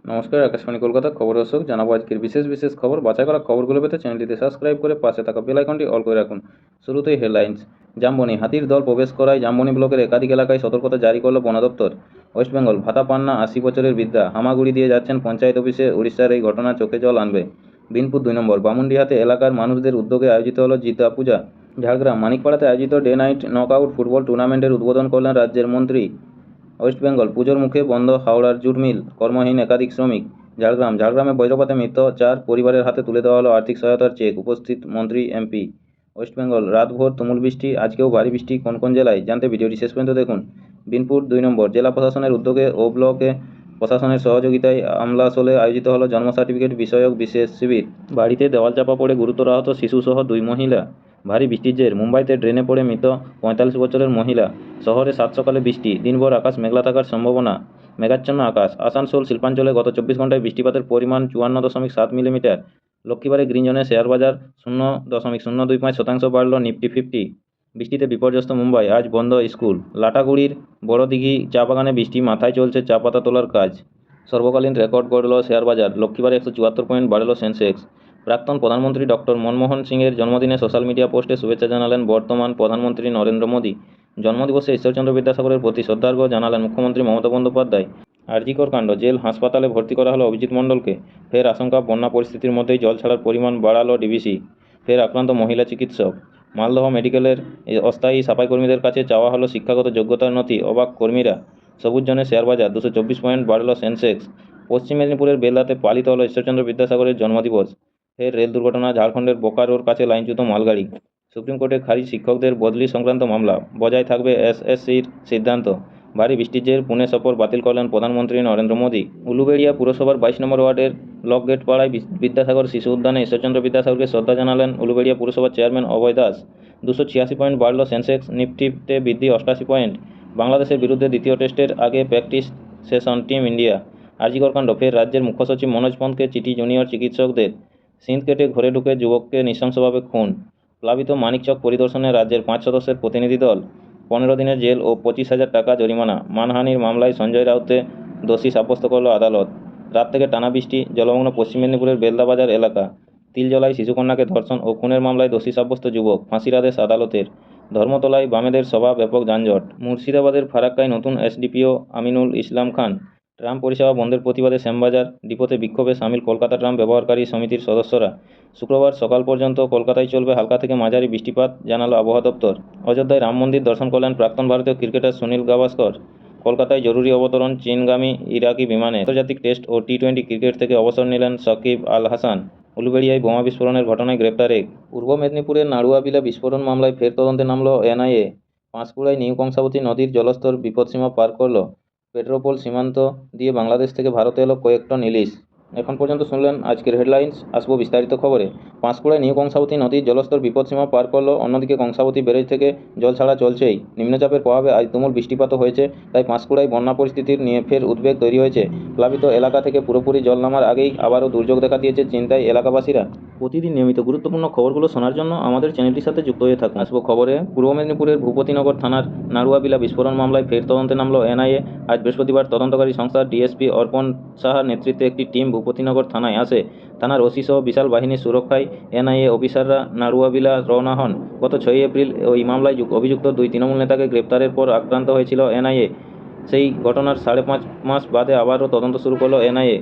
নমস্কার, আকাশবাণী কলকাতা খবর দর্শক জানাবো আজকের বিশেষ খবর। বাছাই করা খবরগুলো পেতে চ্যানেলটিতে সাবস্ক্রাইব করে পাশে থাকা বেল আইকনটি অল করে রাখুন। শুরুতেই হেডলাইন্স। জামবনি হাতির দল প্রবেশ করায় জামবনি ব্লকের একাধিক এলাকায় সতর্কতা জারি করল বন দপ্তর। ওয়েস্ট বেঙ্গল ভাতা পান না 80 বছরের বৃদ্ধা, হামাগুড়ি দিয়ে যাচ্ছেন পঞ্চায়েত অফিসে। উড়িষ্যার এই ঘটনা চোখে জল আনবে। বিনপুর 2 নম্বর বামুনডিহাতে এলাকার মানুষদের উদ্যোগে আয়োজিত হলো জিতা পূজা। ঝাড়গ্রাম মানিকপাড়াতে আয়োজিত ডে নাইট নকআউট ফুটবল টুর্নামেন্টের উদ্বোধন করলেন রাজ্যের মন্ত্রী। ওয়েস্ট বেঙ্গল পুজোর মুখে বন্ধ হাওড়ার জুট মিল, কর্মহীন একাধিক শ্রমিক। ঝাড়গ্রামে বজ্রপাতে মৃত 4 পরিবারের হাতে তুলে দেওয়া হলো আর্থিক সহায়তার চেক, উপস্থিত মন্ত্রী এমপি। ওয়েস্ট বেঙ্গল রাতভর তুমুল বৃষ্টি, আজকেও ভারী বৃষ্টি কোন কোন জেলায় জানতে ভিডিওটি শেষ পর্যন্ত দেখুন। বিনপুর 2 নম্বর জেলা প্রশাসনের উদ্যোগে ও ব্লকে প্রশাসনের সহযোগিতায় আমলাসোলে আয়োজিত হলো জন্ম সার্টিফিকেট বিষয়ক বিশেষ শিবির। বাড়িতে দেওয়াল চাপা পড়ে গুরুতর আহত শিশুসহ 2 মহিলা। ভারী বৃষ্টির জের মুম্বাইতে ড্রেনে পড়ে মৃত 45 বছরের মহিলা। শহরে সাত সকালে বৃষ্টি, দিনভর আকাশ মেঘলা থাকার সম্ভাবনা। মেঘাচ্ছন্ন আকাশ। আসানসোল শিল্পাঞ্চলে গত 24 ঘন্টায় বৃষ্টিপাতের পরিমাণ 54.7 মিলিমিটার। লক্ষ্মীবারে গ্রিন জোনে শেয়ার বাজার 0.025% বাড়ল নিফটি 50। বৃষ্টিতে বিপর্যস্ত মুম্বাই, আজ বন্ধ স্কুল। লাটাগুড়ির বড়দিঘি চা বাগানে বৃষ্টি, মাথায় চলছে চা পাতা তোলার কাজ। সর্বকালীন রেকর্ড গড়ল শেয়ার বাজার, লক্ষ্মীবারে 174 পয়েন্ট বাড়ল সেন্সেক্স। প্রাক্তন প্রধানমন্ত্রী ডক্টর মনমোহন সিংয়ের জন্মদিনে সোশ্যাল মিডিয়া পোস্টে শুভেচ্ছা জানালেন বর্তমান প্রধানমন্ত্রী নরেন্দ্র মোদী। জন্মদিবসে ঈশ্বরচন্দ্র বিদ্যাসাগরের প্রতি শ্রদ্ধার্ঘ্য জানালেন মুখ্যমন্ত্রী মমতা বন্দ্যোপাধ্যায়। আরজিকর কাণ্ড, জেল হাসপাতালে ভর্তি করা হলো অভিজিৎ মণ্ডলকে। ফের আশঙ্কা, বন্যা পরিস্থিতির মধ্যেই জল ছাড়ার পরিমাণ বাড়ালো ডিবিসি। ফের আক্রান্ত মহিলা চিকিৎসক। মালদহ মেডিকেলের অস্থায়ী সাফাই কর্মীদের কাছে চাওয়া হলো শিক্ষাগত যোগ্যতার নথি, অবাক কর্মীরা। সবুজ জোনে শেয়ার বাজার, 224 পয়েন্ট বাড়ল সেন্সেক্স। পশ্চিম মেদিনীপুরের বেলদাতে পালিত হলো ঈশ্বরচন্দ্র বিদ্যাসাগরের জন্মদিবস। ফের রেল দুর্ঘটনা, ঝাড়খণ্ডের বোকারোর কাছে লাইনচ্যুত মালগাড়ি। সুপ্রিম কোর্টে খারিজ শিক্ষকদের বদলি সংক্রান্ত মামলা, বজায় থাকবে এসএসসির সিদ্ধান্ত। ভারী বৃষ্টির জের পুনে সফর বাতিল করলেন প্রধানমন্ত্রী নরেন্দ্র মোদী। উলুবেড়িয়া পুরসভার 22 নম্বর ওয়ার্ডের লকগেট পাড়ায় বিদ্যাসাগর শিশু উদ্যানে ঈশ্বরচন্দ্র বিদ্যাসাগরকে শ্রদ্ধা জানালেন উলুবেড়িয়া পুরসভার চেয়ারম্যান অভয় দাস। 286 পয়েন্ট বাড়ল সেন্সেক্স, নিফটিতে বৃদ্ধি 88 পয়েন্ট। বাংলাদেশের বিরুদ্ধে দ্বিতীয় টেস্টের আগে practice session team India. RG Kar কাণ্ড, ফের রাজ্যের মুখ্য সচিব মনোজ পন্তকে চিঠি জুনিয়র চিকিৎসকদের। সিঁধ কেটে ঘরে ঢুকে যুবককে নৃশংসভাবে খুন। প্লাবিত মানিকচক পরিদর্শনে রাজ্যের 5 সদস্যের প্রতিনিধি দল। 15 দিনের জেল ও 25,000 টাকা জরিমানা। মানহানির মামলায় সঞ্জয় রাউতকে দোষী সাব্যস্ত করল আদালত। রাত থেকে টানা বৃষ্টি, জলমগ্ন পশ্চিম মেদিনীপুরের বেলদাবাজার এলাকা। তিলজলায় শিশুকন্যাকে ধর্ষণ ও খুনের মামলায় দোষী সাব্যস্ত যুবক, ফাঁসির আদেশ আদালতের। ধর্মতলায় বামেদের সভা, ব্যাপক যানজট। মুর্শিদাবাদের ফারাক্কায় নতুন এসডিপিও আমিনুল ইসলাম খান। ট্রাম পরিষেবা বন্ধের প্রতিবাদে শ্যামবাজার ডিপোতে বিক্ষোভে সামিল কলকাতা ট্রাম ব্যবহারকারী সমিতির সদস্যরা। শুক্রবার সকাল পর্যন্ত কলকাতায় চলবে হালকা থেকে মাঝারি বৃষ্টিপাত, জানালো আবহাওয়া দপ্তর। অযোধ্যায় রাম মন্দির দর্শন করলেন প্রাক্তন ভারতীয় ক্রিকেটার সুনীল গাভাস্কর। কলকাতায় জরুরি অবতরণ চীনগামী ইরাকি বিমানে। আন্তর্জাতিক টেস্ট ও টি-20 ক্রিকেট থেকে অবসর নিলেন সাকিব আল হাসান। উলুবেড়িয়ায় বোমা বিস্ফোরণের ঘটনায় গ্রেপ্তার এক। পূর্ব মেদিনীপুরের নাড়ুয়াবিলা বিস্ফোরণ মামলায় ফের তদন্তে নামল এনআইএ। পাঁশকুড়ায় নিউ কংসাবতী নদীর জলস্তর বিপদসীমা পার করল। পেট্রোপোল সীমান্ত দিয়ে বাংলাদেশ থেকে ভারতে এলো কয়েক টন ইলিশ। এখন পর্যন্ত শুনলেন আজকের হেডলাইন্স, আসবো বিস্তারিত খবরে। পাঁশকুড়ায় নিউ কংসাবতী নদীর জলস্তর বিপদসীমা পার করল। অন্যদিকে কংসাবতী ব্যারেজ থেকে জল ছাড়া চলছেই। নিম্নচাপের প্রভাবে আজ তুমুল বৃষ্টিপাতও হয়েছে, তাই পাঁশকুড়ায় বন্যা পরিস্থিতির নিয়ে ফের উদ্বেগ তৈরি হয়েছে। প্লাবিত এলাকা থেকে পুরোপুরি জল নামার আগেই আবারও দুর্যোগ দেখা দিয়েছে চিন্তায় এলাকাবাসীরা। প্রতিদিন নিয়মিত গুরুত্বপূর্ণ খবরগুলো শোনার জন্য আমাদের চ্যানেলটির সাথে যুক্ত হয়ে থাকুন। আসবো খবরে। পূর্ব মেদিনীপুরের ভূপতিনগর থানার নাড়ুয়াবিলা বিস্ফোরণ মামলায় ফের তদন্তে নামল এনআইএ। আজ বৃহস্পতিবার তদন্তকারী সংস্থা ডিএসপি অর্পণ সাহার নেতৃত্বে একটি টিম ভূপতিনগর থানায় আসে। থানার ওসি সহ বিশাল বাহিনীর সুরক্ষায় এনআইএ অফিসাররা নাড়ুয়াবিলা রওনা হন। গত 6 এপ্রিল ওই মামলায় অভিযুক্ত 2 তৃণমূল নেতাকে গ্রেপ্তারের পর আক্রান্ত হয়েছিল এনআইএ। সেই ঘটনার 5.5 মাস বাদে আবারও তদন্ত শুরু করল এনআইএ।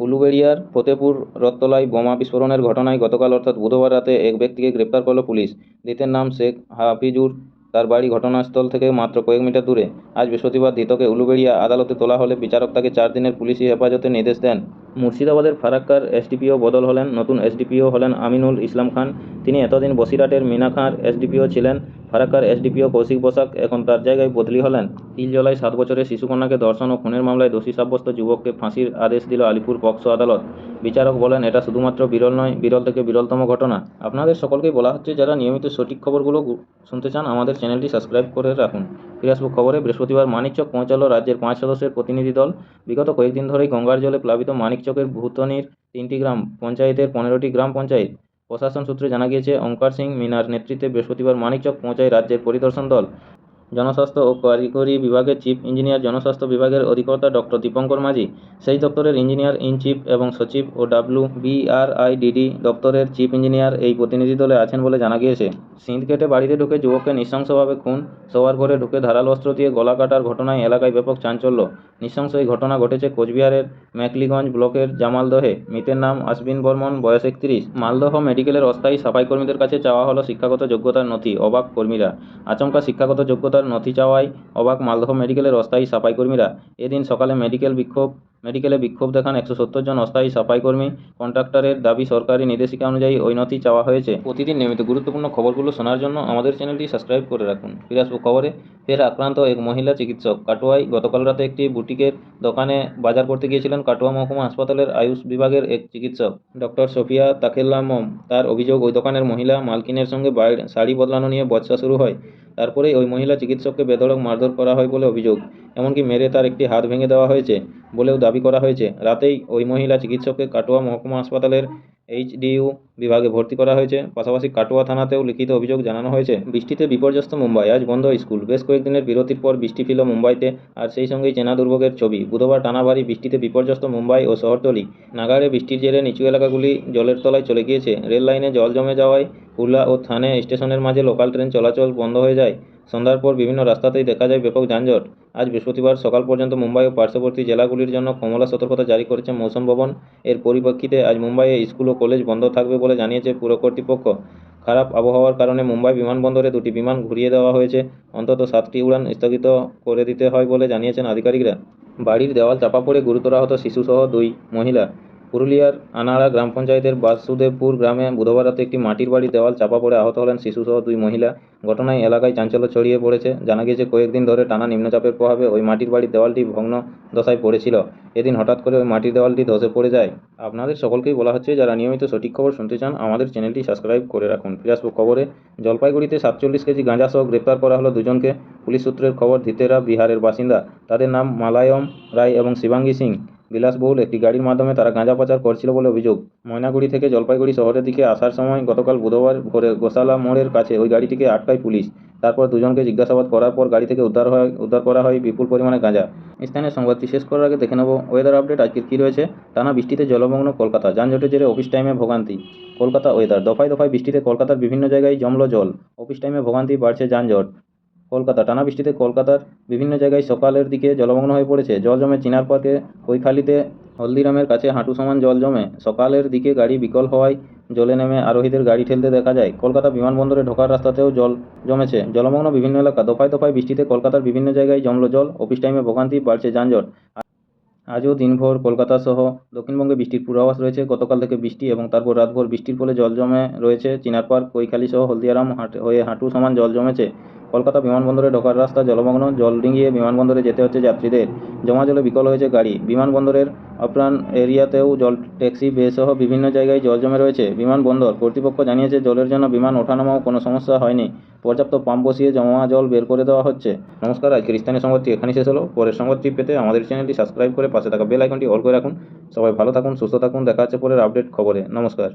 উলুবেড়িয়ার ফতেপুর রত্তলায় বোমা বিস্ফোরণের ঘটনায় গতকাল অর্থাৎ বুধবার রাতে এক ব্যক্তিকে গ্রেপ্তার করল পুলিশ। ধৃতের নাম শেখ হাফিজুর। তার বাড়ি ঘটনাস্থল থেকে মাত্র কয়েক মিটার দূরে। আজ বৃহস্পতিবার ধৃতকে উলুবেড়িয়া আদালতে তোলা হলে বিচারক তাকে 4 দিনের পুলিশি হেফাজতের নির্দেশ দেন। মুর্শিদাবাদের ফারাক্কার এসডিপিও বদল হলেন। নতুন এসডিপিও হলেন আমিনুল ইসলাম খান। তিনি এতদিন বসিরহাটের মিনাখার এসডিপিও ছিলেন। ফারাক্কার এসডিপিও কৌশিক বসাক এখন তার জায়গায় বদলি হলেন। তিলজলায় 7 বছরের শিশুকন্যাকে ধর্ষণ ও খুনের মামলায় দোষী সাব্যস্ত যুবককে ফাঁসির আদেশ দিল আলিপুর পক্সো আদালত। বিচারক বলেন, এটা শুধুমাত্র বিরল নয়, বিরল থেকে বিরলতম ঘটনা। আপনাদের সকলকেই বলা হচ্ছে, যারা নিয়মিত সঠিক খবরগুলো শুনতে চান আমাদের চ্যানেলটি সাবস্ক্রাইব করে রাখুন। ফিরে আসবো খবরে। বৃহস্পতিবার মানিকচক পৌঁছালো রাজ্যের 5 সদস্যের প্রতিনিধি দল। বিগত কয়েকদিন ধরেই গঙ্গার জলে প্লাবিত মানিকচকের ভূতনির 3টি গ্রাম পঞ্চায়েতের 15টি গ্রাম পঞ্চায়েত। প্রশাসন সূত্রে জানা গিয়েছে, ওঙ্কার সিং মিনার নেতৃত্বে বৃহস্পতিবার মানিকচক পৌঁছায় রাজ্যের পরিদর্শন দল। জনস্বাস্থ্য ও কারিগরি বিভাগের চিফ ইঞ্জিনিয়ার, জনস্বাস্থ্য বিভাগের অধিকর্তা ডক্টর দীপঙ্কর মাঝি, সেই দপ্তরের ইঞ্জিনিয়ার ইন চিফ এবং সচিব ও WBRIDD দপ্তরের চিফ ইঞ্জিনিয়ার এই প্রতিনিধি দলে আছেন বলে জানা গিয়েছে। সিঁধ কেটে বাড়িতে ঢুকে যুবককে নৃশংসভাবে খুন, শোয়ার ঘরে ঢুকে ধারালো অস্ত্র দিয়ে গলা কাটার ঘটনায় এলাকায় ব্যাপক চাঞ্চল্য। নৃশংস এই ঘটনা ঘটেছে কোচবিহারের মেকলিগঞ্জ ব্লকের জামালদহে। মৃতের নাম আশ্বিন বর্মন, বয়স 31। মালদহ মেডিকেলের অস্থায়ী সাফাই কর্মীদের কাছে চাওয়া হলো শিক্ষাগত যোগ্যতার নথি, অবাক কর্মীরা। আচমকা শিক্ষাগত যোগ্যতার নথি চাওয়ায় অবাক মালদহ মেডিকেলের অস্থায়ী সাফাই কর্মীরা। এদিন সকালে মেডিকেলে বিক্ষোভ দেখান 170 জন অস্থায়ী সাফাই কর্মী। কন্ট্রাক্টরের দাবি, সরকারি নির্দেশিকা অনুযায়ী ওই নথি চাওয়া হয়েছে। প্রতিদিন নিয়মিত গুরুত্বপূর্ণ খবরগুলো শোনার জন্য আমাদের চ্যানেলটি সাবস্ক্রাইব করে রাখুন। ফিরে আসবো খবরে। ফের আক্রান্ত এক মহিলা চিকিৎসক। কাটোয়ায় গতকাল রাতে একটি বুটিকের দোকানে বাজার করতে গিয়েছিলেন কাটোয়া মহকুমা হাসপাতালের আয়ুষ বিভাগের এক চিকিৎসক ডক্টর সোফিয়া তাকেল্লামম। তার অভিযোগ, ওই দোকানের মহিলা মালকিনের সঙ্গে শাড়ি বদলানো নিয়ে বচসা শুরু হয়। তারপরেই ওই মহিলা চিকিৎসককে বেধড়ক মারধর করা হয় বলে অভিযোগ। এমনকি মেরে তার একটি হাত ভেঙে দেওয়া হয়েছে বলেও দাবি করা হয়েছে। রাতেই ওই মহিলা চিকিৎসককে কাটোয়া মহকুমা হাসপাতালের HDU বিভাগে ভর্তি করা হয়েছে। পাশাপাশি কাটোয়া থানাতেও লিখিত অভিযোগ জানানো হয়েছে। বৃষ্টিতে বিপর্যস্ত মুম্বাই, আজ বন্ধ স্কুল। বেশ কয়েকদিনের বিরতির পর বৃষ্টি ফিরল মুম্বাইতে, আর সেই সঙ্গেই চেনা দুর্ভোগের ছবি। বুধবার টানা ভারী বৃষ্টিতে বিপর্যস্ত মুম্বাই ও শহরতলি। নাগাড়ে বৃষ্টির জেরে নিচু এলাকাগুলি জলের তলায় চলে গিয়েছে। রেল লাইনে জল জমে যাওয়ায় কুর্লা ও থানে স্টেশনের মাঝে লোকাল ট্রেন চলাচল বন্ধ হয়ে যায়। সন্ধ্যার পর বিভিন্ন রাস্তাতেই দেখা যায় ব্যাপক যানজট। আজ বৃহস্পতিবার সকাল পর্যন্ত মুম্বাই ও পার্শ্ববর্তী জেলাগুলির জন্য কমলা সতর্কতা জারি করেছে মৌসুম ভবন। এর পরিপ্রেক্ষিতে আজ মুম্বাইয়ে স্কুল ও কলেজ বন্ধ থাকবে বলে জানিয়েছে পুর কর্তৃপক্ষ। খারাপ আবহাওয়ার কারণে মুম্বাই বিমানবন্দরে 2টি বিমান ঘুরিয়ে দেওয়া হয়েছে। অন্তত 7টি উড়ান স্থগিত করে দিতে হয় বলে জানিয়েছেন আধিকারিকরা। বাড়ির দেওয়াল চাপা পড়ে গুরুতর আহত শিশুসহ 2 মহিলা। পুরুলিয়ার আনাড়া গ্রাম পঞ্চায়েতের বাসুদেবপুর গ্রামে বুধবার রাতে একটি মাটির বাড়ির দেওয়াল চাপা পড়ে আহত হলেন শিশুসহ 2 মহিলা। ঘটনায় এলাকায় চাঞ্চল্য ছড়িয়ে পড়েছে। জানা গিয়েছে, কয়েকদিন ধরে টানা নিম্নচাপের প্রভাবে ওই মাটির বাড়ির দেওয়ালটি ভগ্ন দশায় পড়েছিল। এদিন হঠাৎ করে ওই মাটির দেওয়ালটি ধসে পড়ে যায়। আপনাদের সকলকেই বলা হচ্ছে, যারা নিয়মিত সঠিক খবর শুনতে চান আমাদের চ্যানেলটি সাবস্ক্রাইব করে রাখুন। ফিরে আসবো খবরে। জলপাইগুড়িতে 47 কেজি গাঁজা সহ গ্রেপ্তার করা হলো 2 জনকে। পুলিশ সূত্রের খবর, ধৃতেরা বিহারের বাসিন্দা। তাদের নাম মালায়ম রায় এবং শিবাঙ্গী সিং। বিলাসবহুল একটি গাড়ির মাধ্যমে তারা গাঁজা পাচার করছিল বলে অভিযোগ। ময়নাগুড়ি থেকে জলপাইগুড়ি শহরের দিকে আসার সময় গতকাল বুধবার ভোরে গোসালা মোড়ের কাছে ওই গাড়িটিকে আটকায় পুলিশ। তারপর 2 জনকে জিজ্ঞাসাবাদ করার পর গাড়ি থেকে উদ্ধার করা হয় বিপুল পরিমাণে গাঁজা। স্থানীয় সংবাদটি শেষ করার আগে দেখে নেব ওয়েদার আপডেট আজকের কী রয়েছে। টানা বৃষ্টিতে জলমগ্ন কলকাতা, যানজটের জেরে অফিস টাইমে ভোগান্তি। কলকাতা ওয়েদার। দফায় দফায় বৃষ্টিতে কলকাতার বিভিন্ন জায়গায় জমল জল। অফিস টাইমে ভোগান্তি, বাড়ছে যানজট। কলকাতা। টানা বৃষ্টিতে কলকাতার বিভিন্ন জায়গায় সকালের দিকে জলমগ্ন হয়ে পড়েছে। জল জমে চিনার পার্কে, কৈখালিতে, হলদিরামের কাছে হাঁটু সমান জল জমে। সকালের দিকে গাড়ি বিকল হওয়ায় জলে নেমে আরোহীদের গাড়ি ঠেলতে দেখা যায়। কলকাতা বিমানবন্দরে ঢোকার রাস্তাতেও জল জমেছে। জলমগ্ন বিভিন্ন এলাকা। দফায় দফায় বৃষ্টিতে কলকাতার বিভিন্ন জায়গায় জমল জল। অফিস টাইমে ভোগান্তি, বাড়ছে যানজট। আজও দিনভর কলকাতা সহ দক্ষিণবঙ্গে বৃষ্টির পূর্বাভাস রয়েছে। গতকাল থেকে বৃষ্টি এবং তারপর রাতভর বৃষ্টির ফলে জল জমে রয়েছে। চিনার পার্ক, কৈখালি সহ হলদিয়ারাম হয়ে হাঁটু সমান জল জমেছে। কলকাতা বিমানবন্দরে ঢোকার রাস্তা জলমগ্ন। জল ডিঙিয়ে বিমানবন্দরে যেতে হচ্ছে যাত্রীদের। জমা জলে বিকল হয়েছে গাড়ি। বিমানবন্দরের আপ্রাণ এরিয়াতেও জল, ট্যাক্সি, বে সহ বিভিন্ন জায়গায় জল জমে রয়েছে। বিমানবন্দর কর্তৃপক্ষ জানিয়েছে, জলের জন্য বিমান ওঠানামাও কোনো সমস্যা হয়নি। পর্যাপ্ত পাম্প বসিয়ে জমা জল বের করে দেওয়া হচ্ছে। নমস্কার, আজকের স্থানীয় সংবাদটি এখানেই শেষ হলো। পরের সংবাদটি পেতে আমাদের চ্যানেলটি সাবস্ক্রাইব করে পাশে থাকা বেল আইকনটি অল করে রাখুন। সবাই ভালো থাকুন, সুস্থ থাকুন। দেখা হচ্ছে পরের আপডেট খবরে। নমস্কার।